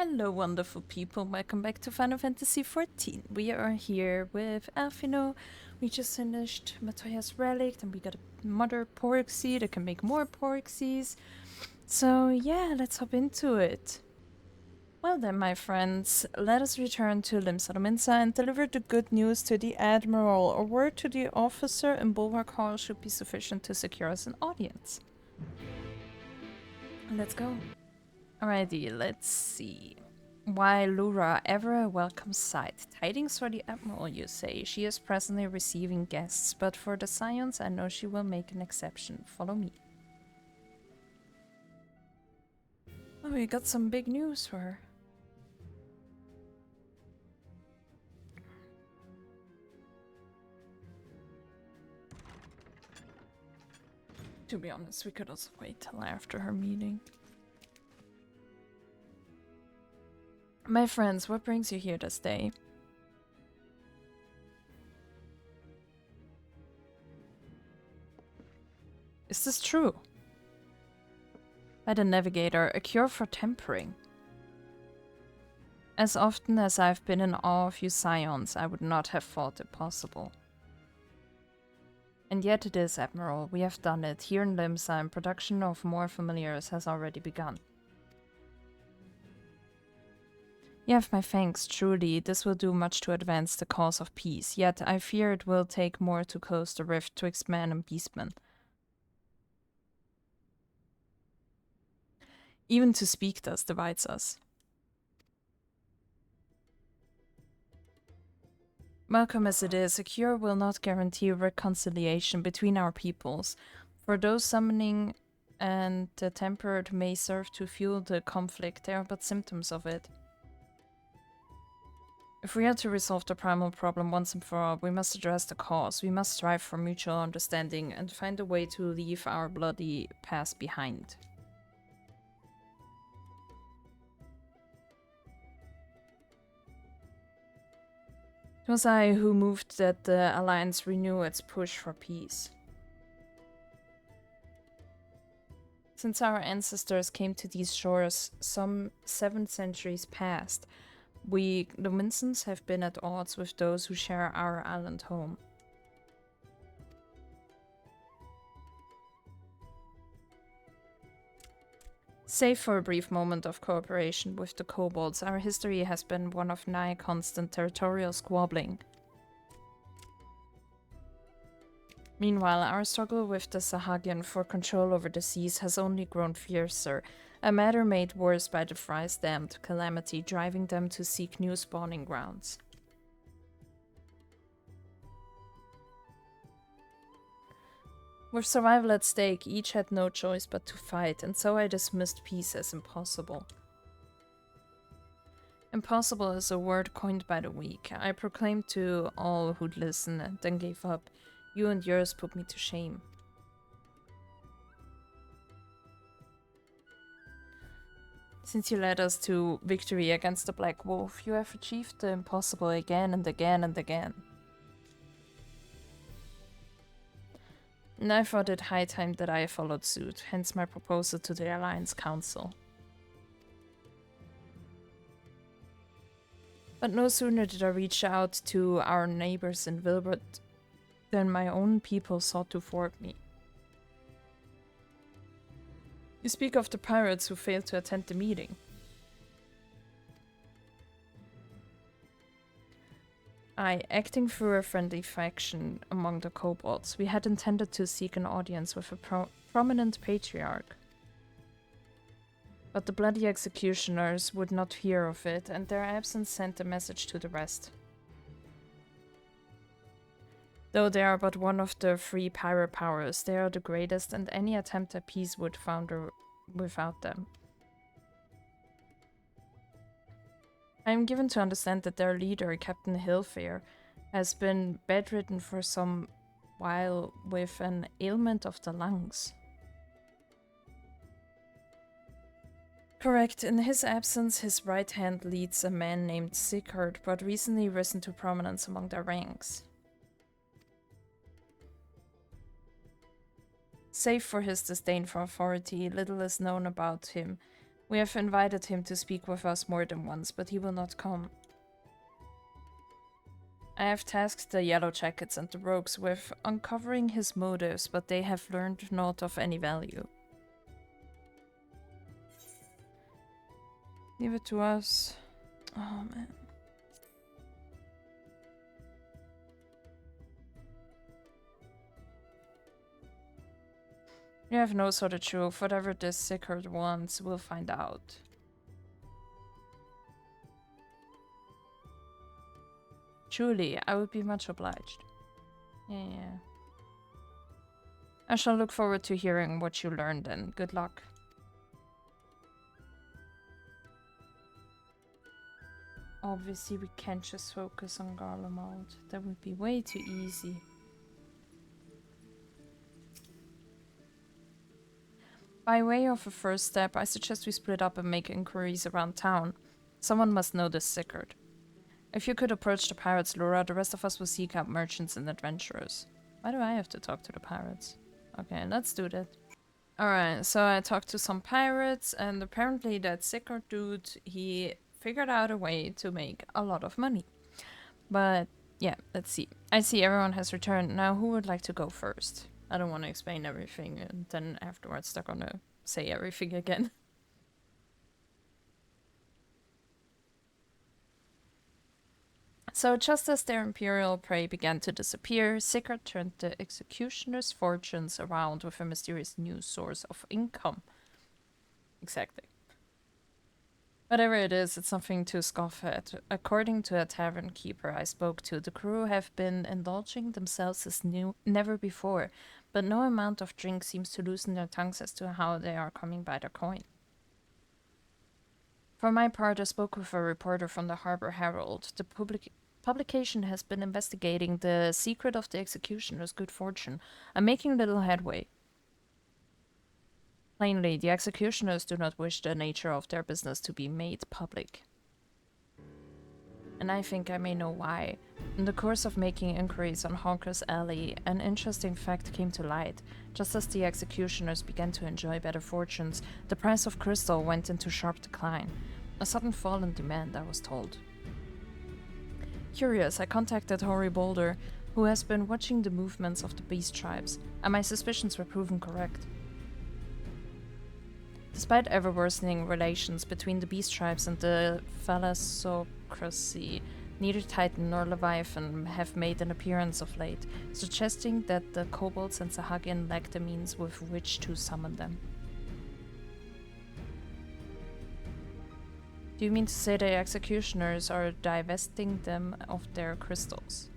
Hello, wonderful people. Welcome back to Final Fantasy XIV. We are here with Alfino. We just finished Matoya's Relic, and we got a mother Porixie that can make more Porixies. So yeah, let's hop into it. Well then, my friends, let us return to Limsa and deliver the good news to the Admiral. A word to the officer in Bulwark Hall should be sufficient to secure us an audience. Let's go. Alrighty, let's see. Why, Lura, ever a welcome sight. Tidings for the Admiral, you say. She is presently receiving guests, but for the Scions, I know she will make an exception. Follow me. Oh, we got some big news for her. To be honest, we could also wait till after her meeting. My friends, what brings you here this day? Is this true? By the Navigator, a cure for tempering. As often as I've been in awe of you Scions, I would not have thought it possible. And yet it is, Admiral. We have done it. Here in Limsa, and production of more familiars has already begun. You have my thanks, truly. This will do much to advance the cause of peace, yet I fear it will take more to close the rift twixt man and beastman. Even to speak thus divides us. Welcome as it is, a cure will not guarantee reconciliation between our peoples. For those summoning and the tempered may serve to fuel the conflict, they are but symptoms of it. If we are to resolve the primal problem once and for all, we must address the cause. We must strive for mutual understanding and find a way to leave our bloody past behind. It was I who moved that the Alliance renew its push for peace. Since our ancestors came to these shores some 7 centuries past, we Lominsans have been at odds with those who share our island home. Save for a brief moment of cooperation with the kobolds, our history has been one of nigh constant territorial squabbling. Meanwhile, our struggle with the Sahagian for control over the seas has only grown fiercer, a matter made worse by the thrice-damned calamity driving them to seek new spawning grounds. With survival at stake, each had no choice but to fight, and so I dismissed peace as impossible. Impossible is a word coined by the weak. I proclaimed to all who'd listen and then gave up. You and yours put me to shame. Since you led us to victory against the Black Wolf, you have achieved the impossible again and again and again. And I thought it high time that I followed suit, hence my proposal to the Alliance Council. But no sooner did I reach out to our neighbors in Wilbert than my own people sought to thwart me. You speak of the pirates who failed to attend the meeting. Acting through a friendly faction among the kobolds, we had intended to seek an audience with a prominent patriarch. But the bloody executioners would not hear of it, and their absence sent a message to the rest. Though they are but one of the 3 pirate powers, they are the greatest, and any attempt at peace would founder without them. I am given to understand that their leader, Captain Hillfair, has been bedridden for some while with an ailment of the lungs. Correct. In his absence, his right hand leads a man named Sigurd, but recently risen to prominence among their ranks. Save for his disdain for authority, little is known about him, We have invited him to speak with us more than once, but he will not come. I have tasked the Yellow Jackets and the Rogues with uncovering his motives, but they have learned naught of any value. Leave it to us. Oh man. You have no sort of truth. Whatever this Sickard wants, we'll find out. Truly, I would be much obliged. Yeah. I shall look forward to hearing what you learned and good luck. Obviously, we can't just focus on Garlemald. That would be way too easy. By way of a first step, I suggest we split up and make inquiries around town. Someone must know this Sickard. If you could approach the pirates, Laura, the rest of us will seek out merchants and adventurers. Why do I have to talk to the pirates? Okay, let's do that. Alright, so I talked to some pirates, and apparently that Sickard dude, he figured out a way to make a lot of money. But yeah, let's see. I see everyone has returned. Now who would like to go first? I don't want to explain everything, and then afterwards they're gonna say everything again. So just as their imperial prey began to disappear, Sickard turned the executioner's fortunes around with a mysterious new source of income. Exactly. Whatever it is, it's something to scoff at. According to a tavern keeper I spoke to, the crew have been indulging themselves as never before, but no amount of drink seems to loosen their tongues as to how they are coming by their coin. For my part, I spoke with a reporter from the Harbor Herald. The publication has been investigating the secret of the executioner's good fortune and making little headway. Plainly, the executioners do not wish the nature of their business to be made public. And I think I may know why. In the course of making inquiries on Hawker's Alley, an interesting fact came to light. Just as the executioners began to enjoy better fortunes, the price of crystal went into sharp decline. A sudden fall in demand, I was told. Curious, I contacted Hoary Boulder, who has been watching the movements of the beast tribes, and my suspicions were proven correct. Despite ever-worsening relations between the beast tribes and the thalassocracy, neither Titan nor Leviathan have made an appearance of late, suggesting that the kobolds and Sahagin lack the means with which to summon them. Do you mean to say the executioners are divesting them of their crystals?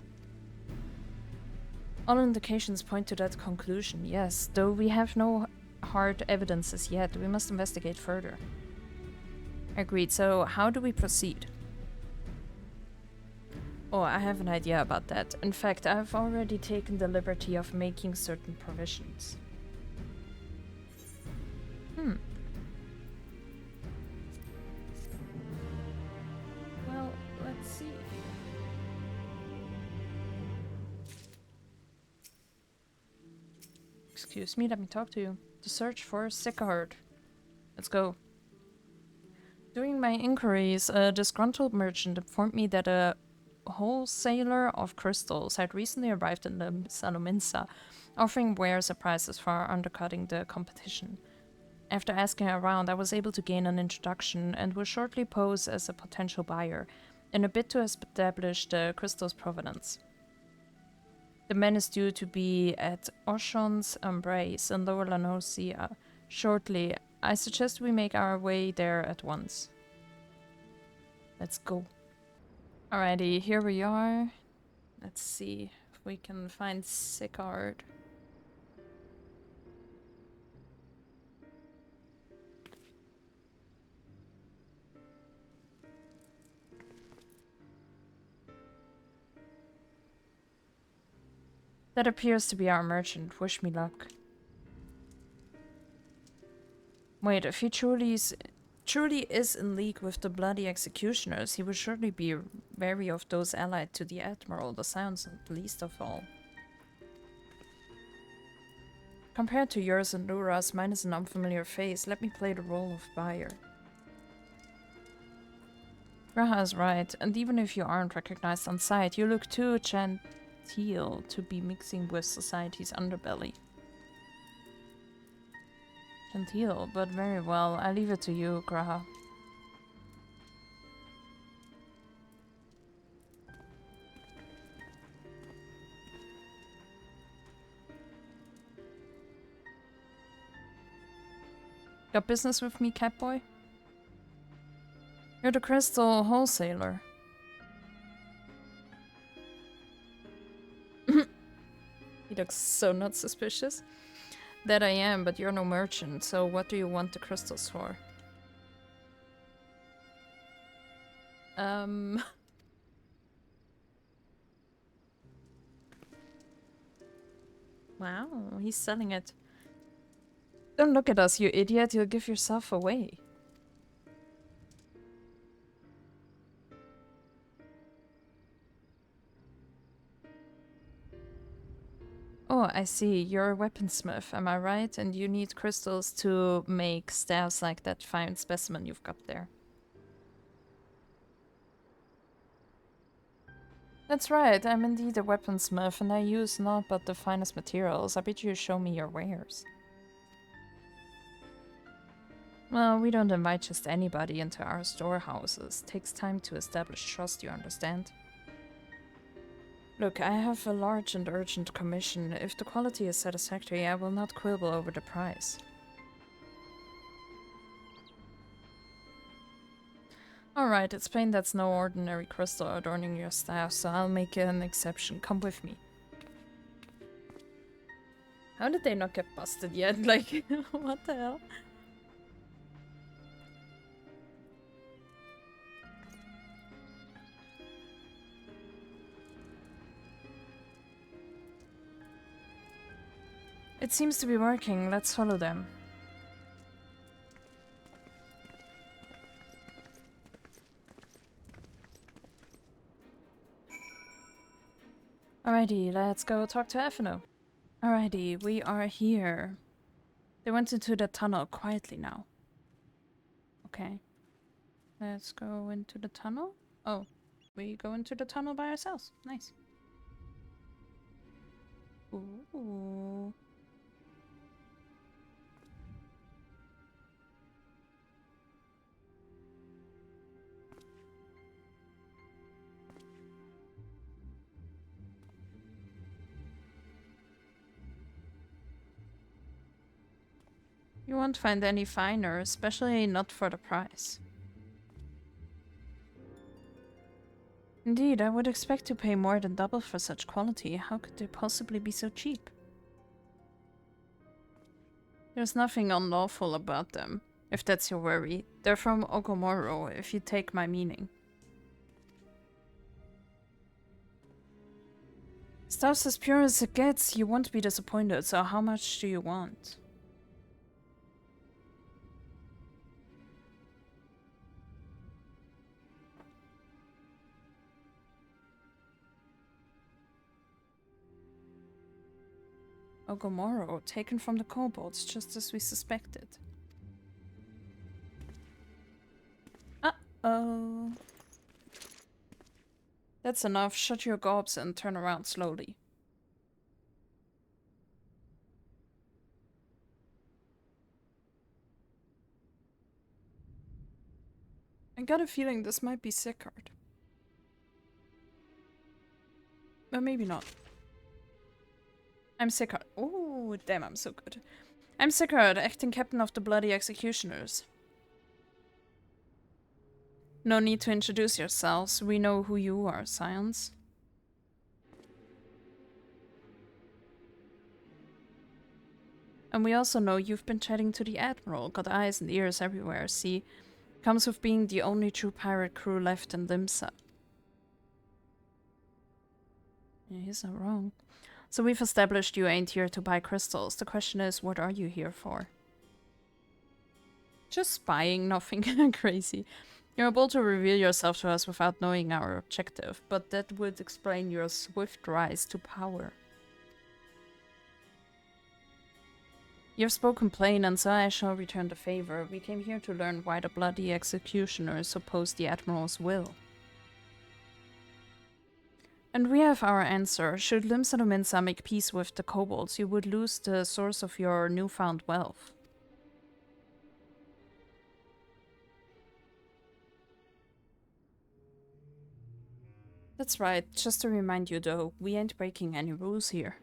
All indications point to that conclusion, yes, though we have no hard evidences yet. We must investigate further. Agreed, so how do we proceed? Oh, I have an idea about that. In fact, I've already taken the liberty of making certain provisions. Well, let's see. Excuse me, let me talk to you. To search for Sickard. Let's go. During my inquiries, a disgruntled merchant informed me that a wholesaler of crystals had recently arrived in Lominsa, offering wares at prices far undercutting the competition. After asking around, I was able to gain an introduction and will shortly pose as a potential buyer, in a bid to establish the crystal's provenance. The man is due to be at Oshon's Embrace in Lower Lanosia shortly. I suggest we make our way there at once. Let's go. Alrighty, here we are. Let's see if we can find Sickard. That appears to be our merchant. Wish me luck. Wait, if he truly is in league with the bloody executioners, he would surely be wary of those allied to the Admiral, the Sounds least of all. Compared to yours and Lura's, mine is an unfamiliar face. Let me play the role of buyer. Graha is right, and even if you aren't recognized on sight, you look too genteel to be mixing with society's underbelly. Genteel, but very well. I leave it to you, Graha. Got business with me, Catboy? You're the crystal wholesaler. He looks so not suspicious. That I am, but you're no merchant, so what do you want the crystals for? Wow, he's selling it. Don't look at us, you idiot. You'll give yourself away. Oh, I see. You're a weaponsmith, am I right? And you need crystals to make staves like that fine specimen you've got there. That's right, I'm indeed a weaponsmith, and I use naught but the finest materials. I bid you show me your wares. Well, we don't invite just anybody into our storehouses. Takes time to establish trust, you understand? Look, I have a large and urgent commission. If the quality is satisfactory, I will not quibble over the price. Alright, it's plain that's no ordinary crystal adorning your staff, so I'll make an exception. Come with me. How did they not get busted yet? Like, what the hell? It seems to be working. Let's follow them. Alrighty, let's go talk to Ffxiv. Alrighty, we are here. They went into the tunnel quietly now. Okay. Let's go into the tunnel. Oh, we go into the tunnel by ourselves. Nice. Ooh. You won't find any finer, especially not for the price. Indeed, I would expect to pay more than double for such quality. How could they possibly be so cheap? There's nothing unlawful about them, if that's your worry. They're from Ogomoro, if you take my meaning. Stuff's as pure as it gets. You won't be disappointed, so how much do you want? Ogomoro, taken from the kobolds, just as we suspected. Uh-oh. That's enough. Shut your gobs and turn around slowly. I got a feeling this might be Sickard. But maybe not. I'm Sickard. Oh, damn, I'm so good. I'm Sickard, acting captain of the Bloody Executioners. No need to introduce yourselves. We know who you are, Science. And we also know you've been chatting to the Admiral. Got eyes and ears everywhere, see? Comes with being the only true pirate crew left in Limsa. Yeah, he's not wrong. So we've established you ain't here to buy crystals. The question is, what are you here for? Just spying, nothing crazy. You're able to reveal yourself to us without knowing our objective, but that would explain your swift rise to power. You've spoken plain, and so I shall return the favor. We came here to learn why the bloody executioners opposed the Admiral's will. And we have our answer. Should Limsa and Lominsa make peace with the kobolds, you would lose the source of your newfound wealth. That's right. Just to remind you though, we ain't breaking any rules here.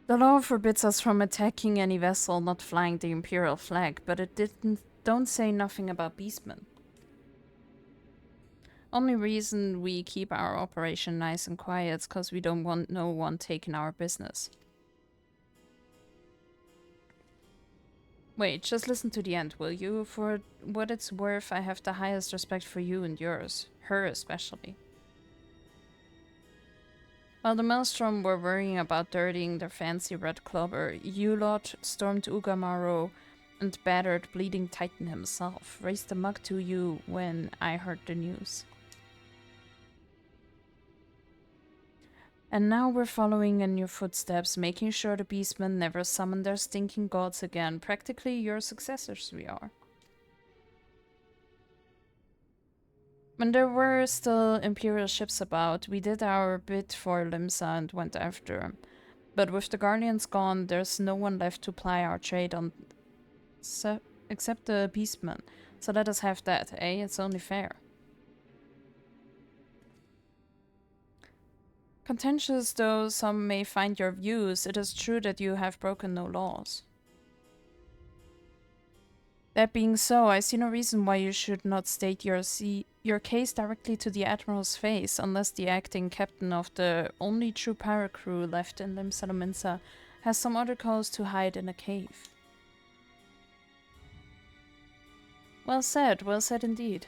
The law forbids us from attacking any vessel not flying the Imperial flag, but it don't say nothing about beastmen. Only reason we keep our operation nice and quiet is because we don't want no one taking our business. Wait, just listen to the end, will you? For what it's worth, I have the highest respect for you and yours. Her especially. While the Maelstrom were worrying about dirtying their fancy red clobber, you lot stormed Ugamaro and battered Bleeding Titan himself. Raised the mug to you when I heard the news. And now we're following in your footsteps, making sure the beastmen never summon their stinking gods again. Practically your successors we are. When there were still Imperial ships about, we did our bit for Limsa and went after them. But with the Guardians gone, there's no one left to ply our trade on except the beastmen. So let us have that, eh? It's only fair. Contentious though some may find your views, it is true that you have broken no laws. That being so, I see no reason why you should not state your case directly to the Admiral's face, unless the acting captain of the only true pirate crew left in Lominsa has some other cause to hide in a cave. Well said indeed.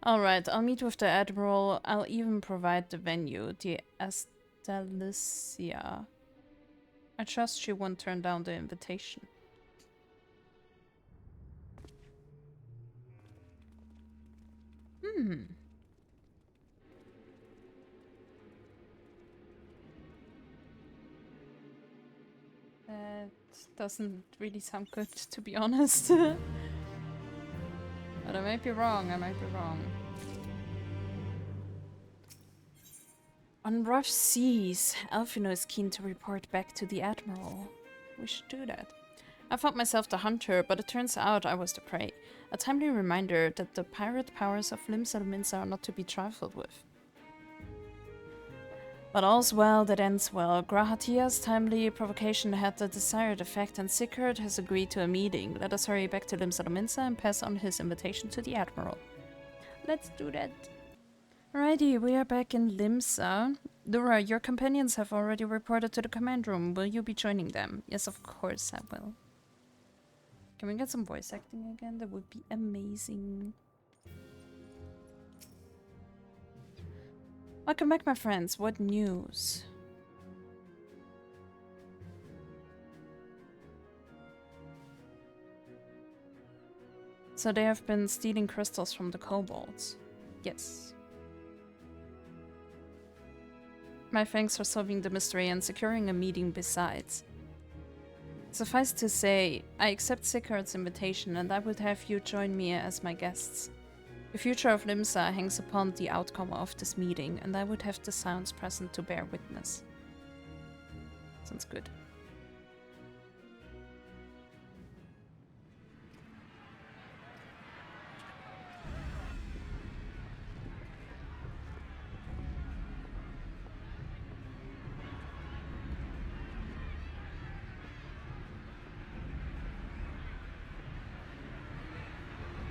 Alright, I'll meet with the Admiral. I'll even provide the venue, the Astalicia. I trust she won't turn down the invitation. That doesn't really sound good, to be honest. But I might be wrong, On rough seas, Alphino is keen to report back to the Admiral. We should do that. I thought myself the hunter, but it turns out I was the prey. A timely reminder that the pirate powers of Limsa and Lominsa are not to be trifled with. But all's well that ends well. Graha-tia's timely provocation had the desired effect, and Sigurd has agreed to a meeting. Let us hurry back to Limsa and Lominsa and pass on his invitation to the Admiral. Let's do that. Alrighty, we are back in Limsa. Lura, your companions have already reported to the command room. Will you be joining them? Yes, of course I will. Can we get some voice acting again? That would be amazing. Welcome back, my friends. What news? So they have been stealing crystals from the kobolds. Yes. My thanks for solving the mystery and securing a meeting besides. Suffice to say, I accept Sigurd's invitation and I would have you join me as my guests. The future of Limsa hangs upon the outcome of this meeting, and I would have the sounds present to bear witness. Sounds good.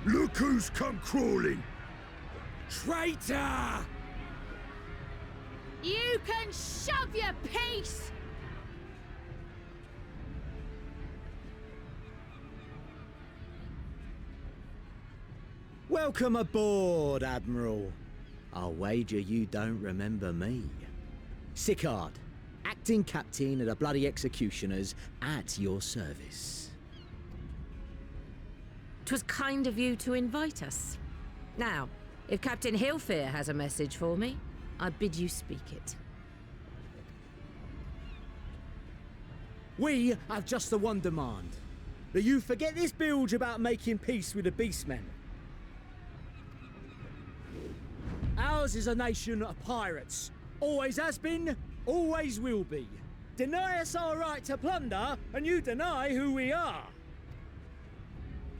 Look who's come crawling! Traitor! You can shove your peace! Welcome aboard, Admiral. I'll wager you don't remember me. Sigurd, acting captain of the bloody executioners, at your service. 'Twas kind of you to invite us. Now, If Captain Hilfear has a message for me, I bid you speak it. We have just the one demand. That you forget this bilge about making peace with the beastmen. Ours is a nation of pirates. Always has been, always will be. Deny us our right to plunder, and you deny who we are.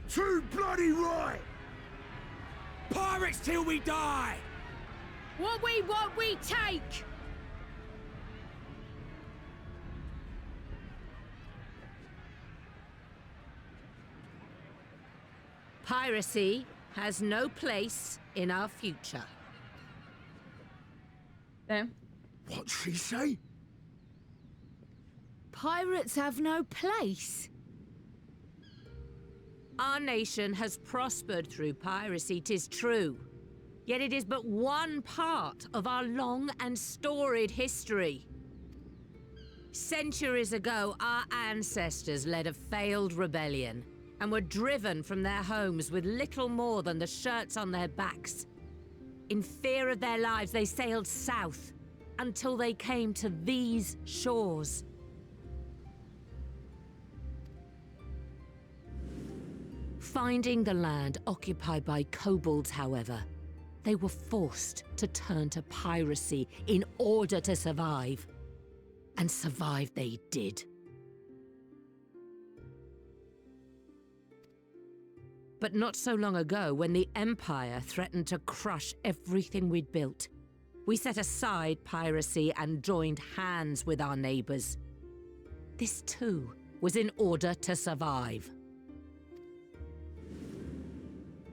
Too bloody right! Pirates till we die! What we want, we take! Piracy has no place in our future. Damn. What'd she say? Pirates have no place. Our nation has prospered through piracy, 'tis true. Yet it is but one part of our long and storied history. Centuries ago, our ancestors led a failed rebellion and were driven from their homes with little more than the shirts on their backs. In fear of their lives, they sailed south until they came to these shores. Finding the land occupied by kobolds, however, they were forced to turn to piracy in order to survive. And survive they did. But not so long ago, when the Empire threatened to crush everything we'd built, we set aside piracy and joined hands with our neighbors. This too was in order to survive.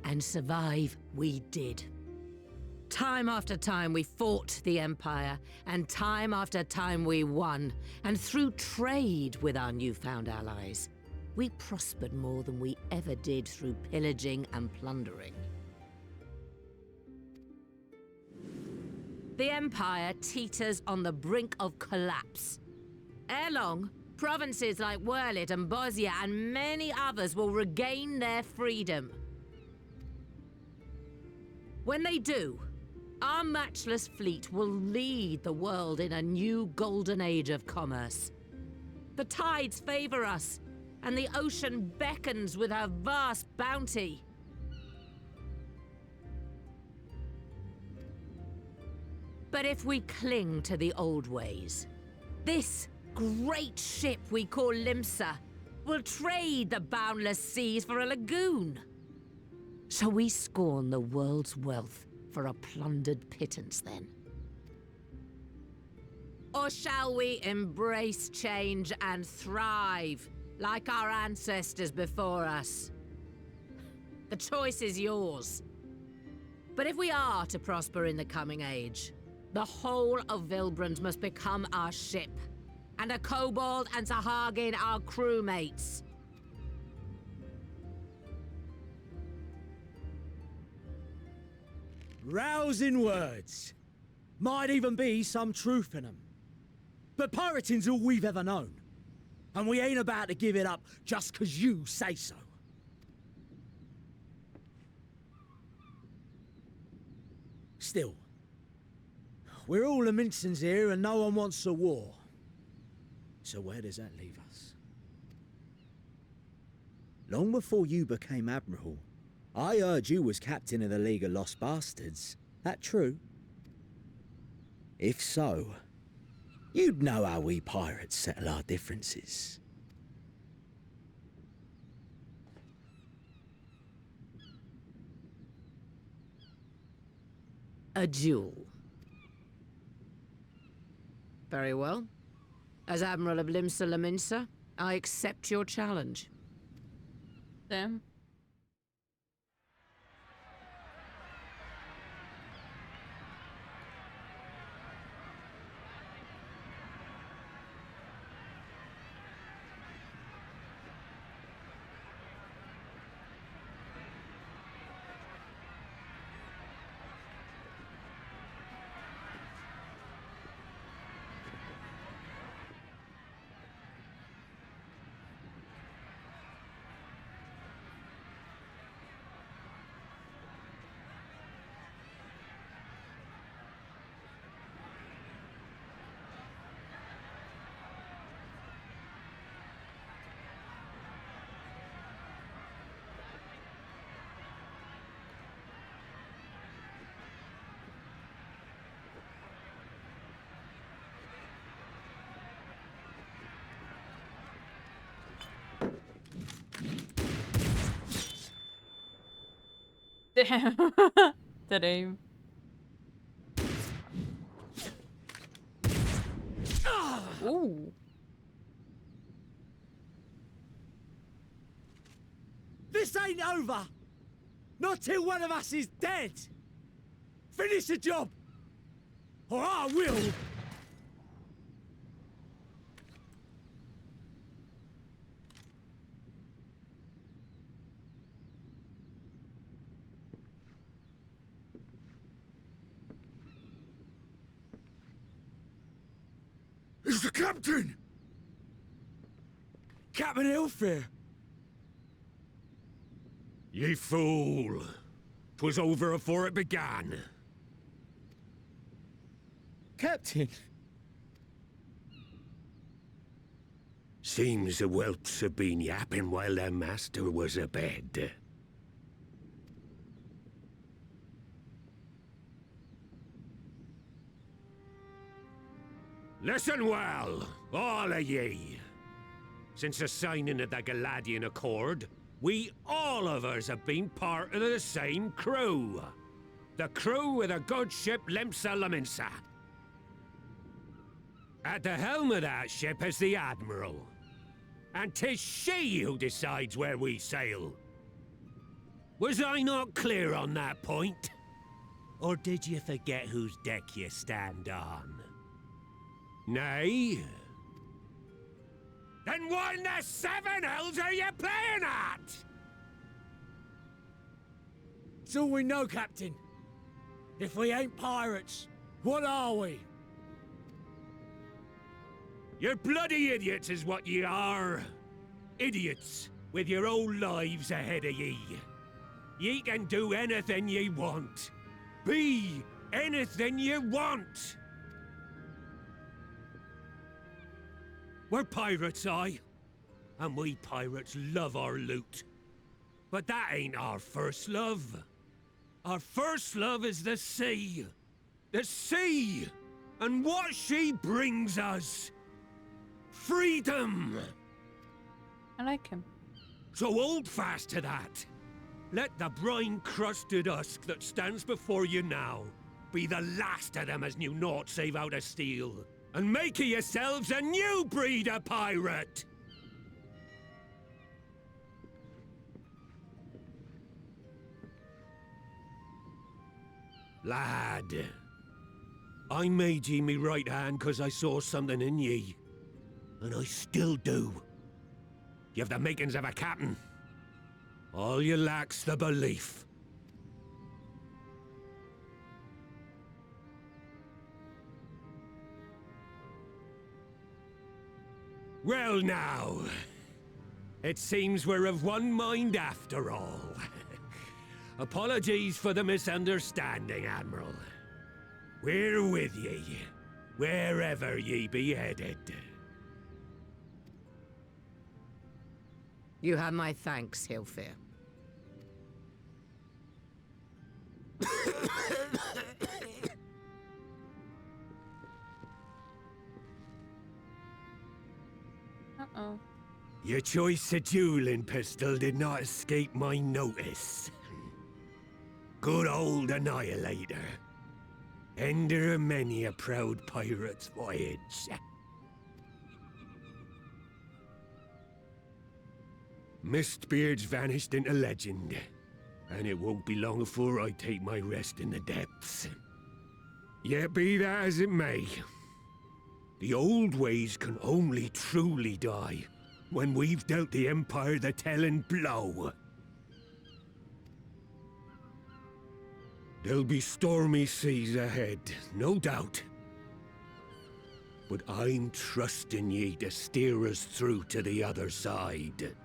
And survive we did. Time after time we fought the Empire, and time after time we won. And through trade with our newfound allies, we prospered more than we ever did through pillaging and plundering. The Empire teeters on the brink of collapse. Ere long, provinces like Werlit and Bosnia and many others will regain their freedom. When they do, our matchless fleet will lead the world in a new golden age of commerce. The tides favor us, and the ocean beckons with her vast bounty. But if we cling to the old ways, this great ship we call Limsa will trade the boundless seas for a lagoon. Shall we scorn the world's wealth for a plundered pittance, then? Or shall we embrace change and thrive, like our ancestors before us? The choice is yours. But if we are to prosper in the coming age, the whole of Vilbrand must become our ship, and a kobold and Sahagin our crewmates. Rousing words. Might even be some truth in them. But pirating's all we've ever known. And we ain't about to give it up just 'cause you say so. Still, we're all Lominsans here and no one wants a war. So where does that leave us? Long before you became Admiral, I heard you was captain of the League of Lost Bastards. That true? If so, you'd know how we pirates settle our differences. A duel. Very well. As Admiral of Limsa Lominsa, I accept your challenge. Damn. Damn. That aim. Ooh. This ain't over! Not till one of us is dead! Finish the job! Or I will! It's the captain! Captain Ilfir! Ye fool! 'Twas over afore it began. Captain! Seems the whelps have been yapping while their master was abed. Listen well, all of ye. Since the signing of the Galadian Accord, we all of us have been part of the same crew. The crew of the good ship Limsa Lominsa. At the helm of that ship is the Admiral. And 'tis she who decides where we sail. Was I not clear on that point? Or did you forget whose deck you stand on? Nay? Then what in the seven hells are you playing at? It's all we know, Captain. If we ain't pirates, what are we? You're bloody idiots is what ye are. Idiots with your own lives ahead of ye. Ye can do anything ye want. Be anything ye want. We're pirates, aye. And we pirates love our loot. But that ain't our first love. Our first love is the sea. The sea! And what she brings us. Freedom! I like him. So hold fast to that. Let the brine-crusted husk that stands before you now be the last of them as knew naught save out of steel. And make of yourselves a new breed of pirate! Lad, I made ye me right hand 'cause I saw something in ye. And I still do. You have the makings of a captain. All you lack's the belief. Well now, it seems we're of one mind after all. Apologies for the misunderstanding, Admiral. We're with ye, wherever ye be headed. You have my thanks, Hilfir. Uh-oh. Your choice of dueling pistol did not escape my notice. Good old Annihilator. Ender of many a proud pirate's voyage. Mistbeard's vanished into legend, and it won't be long before I take my rest in the depths. Yet be that as it may, the old ways can only truly die when we've dealt the Empire the telling blow. There'll be stormy seas ahead, no doubt. But I'm trusting ye to steer us through to the other side.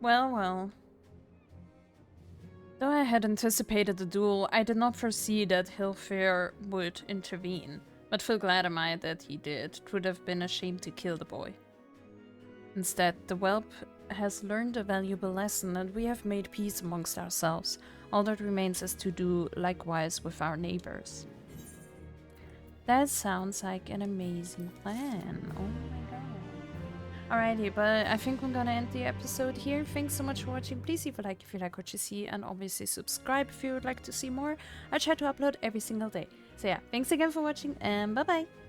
Well, well. Though I had anticipated the duel, I did not foresee that Hilfir would intervene. But full glad am I that he did. It would have been a shame to kill the boy. Instead, the whelp has learned a valuable lesson and we have made peace amongst ourselves. All that remains is to do likewise with our neighbors. That sounds like an amazing plan. Oh my god. Alrighty, but I think I'm gonna end the episode here. Thanks so much for watching. Please leave a like if you like what you see, and obviously subscribe if you would like to see more. I try to upload every single day. So yeah, thanks again for watching, and bye bye!